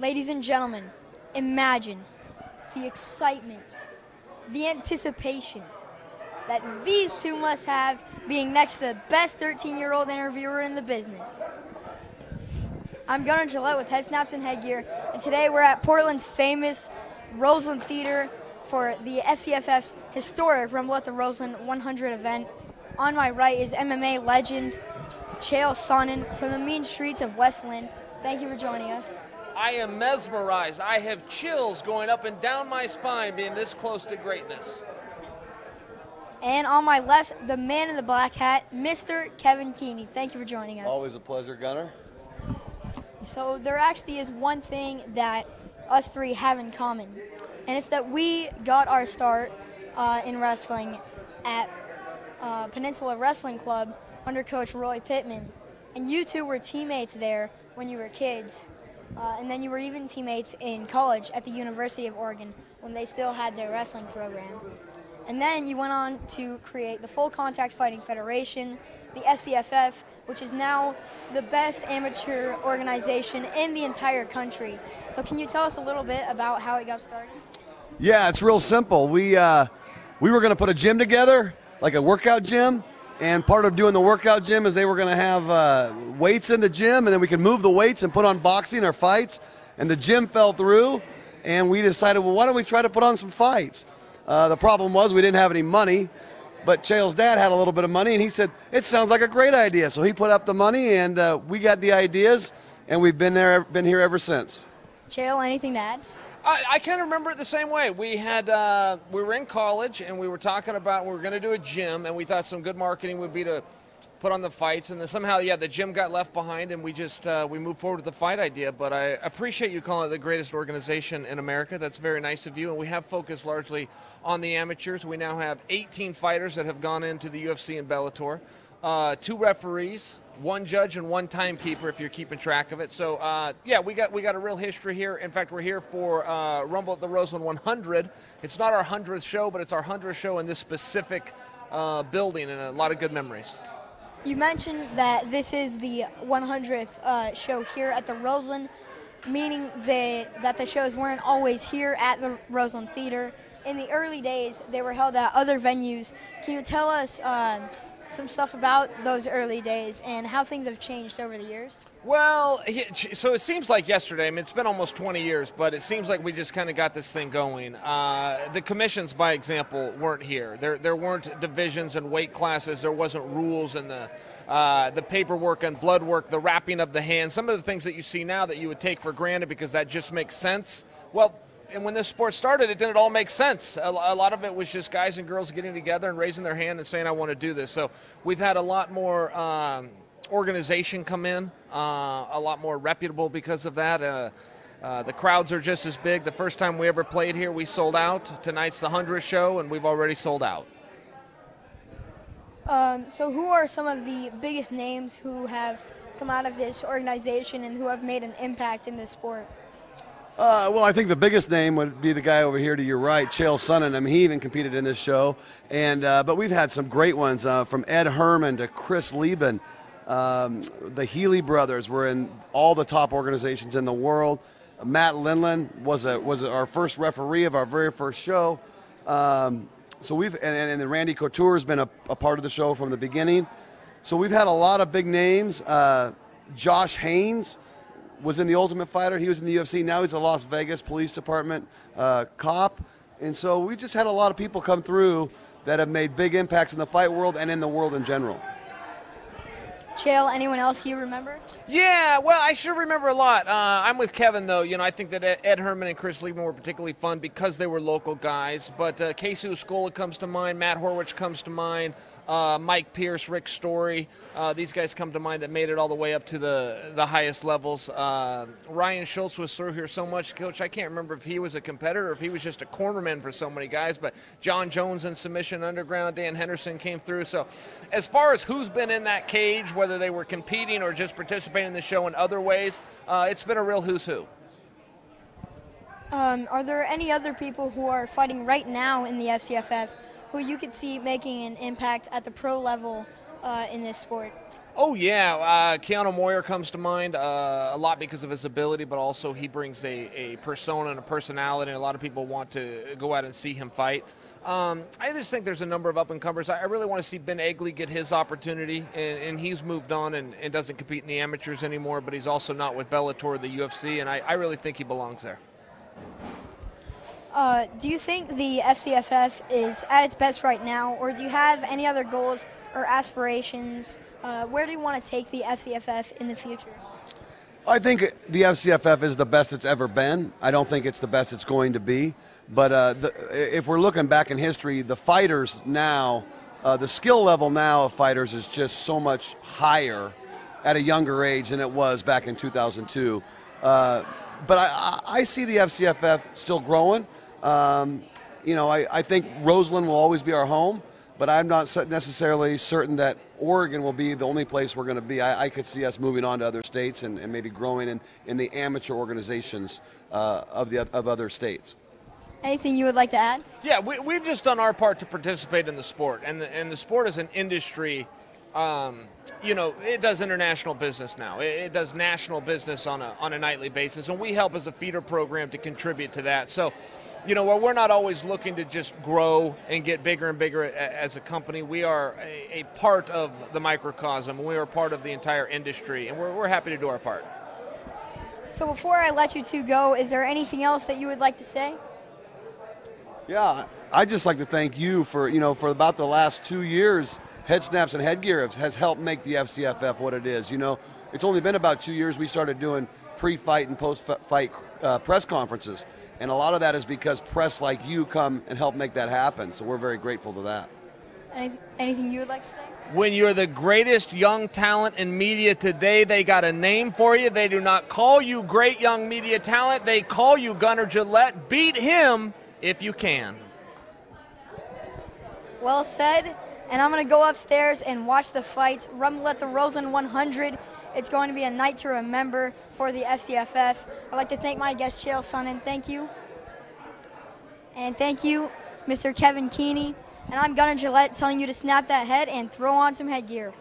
Ladies and gentlemen, imagine the excitement, the anticipation that these two must have being next to the best 13-year-old interviewer in the business. I'm Gunnar Gillett with Headsnaps and Head Gear, and today we're at Portland's famous Roseland Theater for the FCFF's historic Rumble at the Roseland 100 event. On my right is MMA legend Chael Sonnen from the mean streets of Westland. Thank you for joining us. I am mesmerized. I have chills going up and down my spine being this close to greatness. And on my left, the man in the black hat, Mr. Kevin Keeney. Thank you for joining us. Always a pleasure, Gunnar. So there actually is one thing that us three have in common, and it's that we got our start in wrestling at Peninsula Wrestling Club under Coach Roy Pittman. And you two were teammates there when you were kids. And then you were even teammates in college at the University of Oregon when they still had their wrestling program. And then you went on to create the Full Contact Fighting Federation, the FCFF, which is now the best amateur organization in the entire country. So can you tell us a little bit about how it got started? Yeah, it's real simple. We were going to put a gym together, like a workout gym, and part of doing the workout gym is they were going to have weights in the gym, and then we could move the weights and put on boxing or fights. And the gym fell through, and we decided, well, why don't we try to put on some fights? The problem was we didn't have any money, but Chael's dad had a little bit of money, and he said, it sounds like a great idea. So he put up the money, and we got the ideas, and we've been here ever since. Chael, anything to add? I kind of remember it the same way. We were in college, and we were talking about we were going to do a gym, and we thought some good marketing would be to put on the fights, and then somehow, the gym got left behind, and we just we moved forward with the fight idea. But I appreciate you calling it the greatest organization in America. That's very nice of you, and we have focused largely on the amateurs. We now have 18 fighters that have gone into the UFC and Bellator, 2 referees, 1 judge, and 1 timekeeper, if you're keeping track of it. So, we got a real history here. In fact, we're here for Rumble at the Roseland 100. It's not our 100th show, but it's our 100th show in this specific building, and a lot of good memories. You mentioned that this is the 100th show here at the Roseland, meaning that the shows weren't always here at the Roseland Theater. In the early days, they were held at other venues. Can you tell us some stuff about those early days and how things have changed over the years? Well, so it seems like yesterday. I mean, it's been almost 20 years, but it seems like we just kind of got this thing going. The commissions, by example, weren't here. There weren't divisions and weight classes. There wasn't rules and the paperwork and blood work, the wrapping of the hands. Some of the things that you see now that you would take for granted because that just makes sense. Well, and when this sport started, it didn't all make sense. A lot of it was just guys and girls getting together and raising their hand and saying, I want to do this. So we've had a lot more organization come in, a lot more reputable because of that. The crowds are just as big. The first time we ever played here, we sold out. Tonight's the 100th show, and we've already sold out. So who are some of the biggest names who have come out of this organization and who have made an impact in this sport? Well, I think the biggest name would be the guy over here to your right, Chael Sonnen. I mean, he even competed in this show. But we've had some great ones, from Ed Herman to Chris Lieben. The Healy brothers were in all the top organizations in the world. Matt Lindland was our first referee of our very first show. So we've and Randy Couture has been a part of the show from the beginning. So we've had a lot of big names. Josh Haynes was in the Ultimate Fighter. He was in the UFC. Now he's a Las Vegas Police Department cop. And so we just had a lot of people come through that have made big impacts in the fight world and in the world in general. Chael, anyone else you remember? Yeah, well, I sure remember a lot. I'm with Kevin, though. I think that Ed Herman and Chris Lieben were particularly fun because they were local guys. But Casey Uscola comes to mind. Matt Horwich comes to mind. Mike Pierce, Rick Story, these guys come to mind that made it all the way up to the highest levels. Ryan Schultz was through here so much, Coach, I can't remember if he was a competitor or if he was just a cornerman for so many guys, but John Jones in Submission Underground, Dan Henderson came through. So as far as who's been in that cage, whether they were competing or just participating in the show in other ways, it's been a real who's who. Are there any other people who are fighting right now in the FCFF who you could see making an impact at the pro level in this sport? Oh, yeah. Keanu Moyer comes to mind a lot because of his ability, but also he brings a persona and a personality, and a lot of people want to go out and see him fight. I just think there's a number of up-and-comers. I really want to see Ben Egley get his opportunity, and he's moved on and doesn't compete in the amateurs anymore, but he's also not with Bellator or the UFC, and I really think he belongs there. Do you think the FCFF is at its best right now, or do you have any other goals or aspirations? Where do you want to take the FCFF in the future? I think the FCFF is the best it's ever been. I don't think it's the best it's going to be. But if we're looking back in history, the fighters now, the skill level now of fighters is just so much higher at a younger age than it was back in 2002. But I see the FCFF still growing. I think Roseland will always be our home, but I'm not necessarily certain that Oregon will be the only place we're going to be. I could see us moving on to other states and maybe growing in the amateur organizations of other states. Anything you would like to add? Yeah, we've just done our part to participate in the sport, and the sport as an industry, it does international business now. It does national business on a nightly basis, and we help as a feeder program to contribute to that. So, while we're not always looking to just grow and get bigger and bigger as a company, we are a part of the microcosm. We are part of the entire industry, and we're happy to do our part. So before I let you two go, is there anything else that you would like to say? Yeah, I'd just like to thank you for about the last 2 years, Headsnaps and Head Gear has helped make the FCFF what it is. It's only been about 2 years we started doing pre-fight and post-fight press conferences. And a lot of that is because press like you come and help make that happen. So we're very grateful to that. Anything you would like to say? When you're the greatest young talent in media today, they got a name for you. They do not call you great young media talent. They call you Gunnar Gillett. Beat him if you can. Well said. And I'm going to go upstairs and watch the fights. Rumble at the Roseland 100. It's going to be a night to remember for the FCFF. I'd like to thank my guest, Chael Sonnen. Thank you. And thank you, Mr. Kevin Keeney. And I'm Gunnar Gillett telling you to snap that head and throw on some headgear.